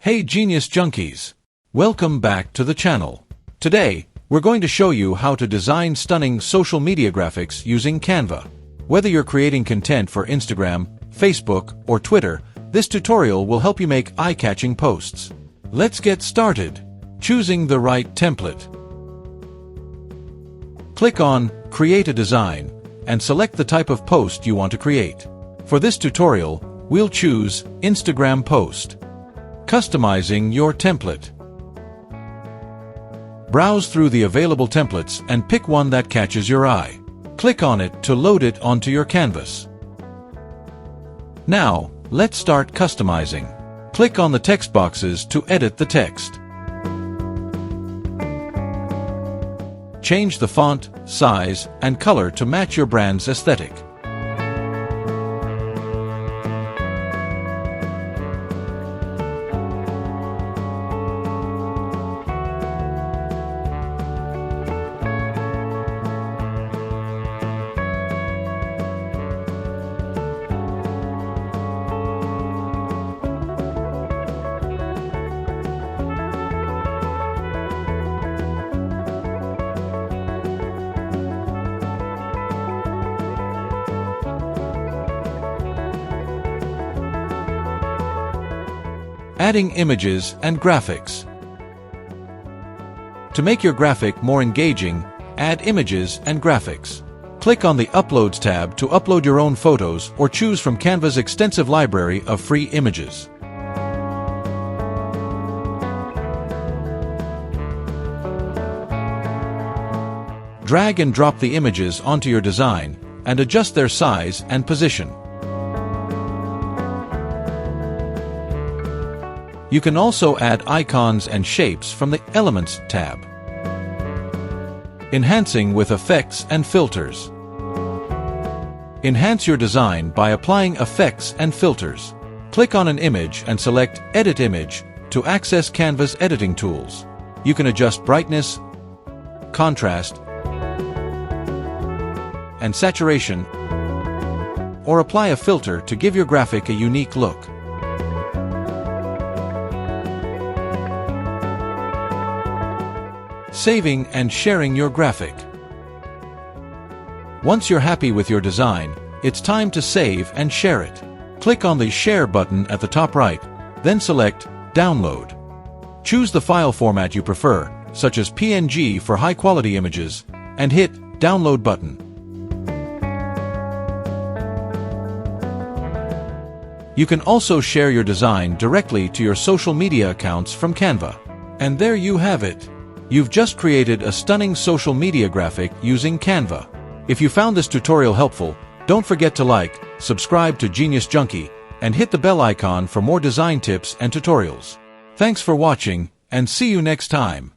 Hey Genius Junkies! Welcome back to the channel. Today, we're going to show you how to design stunning social media graphics using Canva. Whether you're creating content for Instagram, Facebook, or Twitter, this tutorial will help you make eye-catching posts. Let's get started. Choosing the right template. Click on Create a Design and select the type of post you want to create. For this tutorial, we'll choose Instagram Post. Customizing your template. Browse through the available templates and pick one that catches your eye. Click on it to load it onto your canvas. Now, let's start customizing. Click on the text boxes to edit the text. Change the font, size, and color to match your brand's aesthetic. Adding images and graphics. To make your graphic more engaging, add images and graphics. Click on the Uploads tab to upload your own photos or choose from Canva's extensive library of free images. Drag and drop the images onto your design and adjust their size and position. You can also add icons and shapes from the Elements tab. Enhancing with effects and filters. Enhance your design by applying effects and filters. Click on an image and select Edit Image to access Canva's editing tools. You can adjust brightness, contrast, and saturation, or apply a filter to give your graphic a unique look. Saving and sharing your graphic. Once you're happy with your design, it's time to save and share it. Click on the Share button at the top right, then select Download. Choose the file format you prefer, such as PNG for high-quality images, and hit Download button. You can also share your design directly to your social media accounts from Canva. And there you have it. You've just created a stunning social media graphic using Canva. If you found this tutorial helpful, don't forget to like, subscribe to Genius Junkie, and hit the bell icon for more design tips and tutorials. Thanks for watching, and see you next time.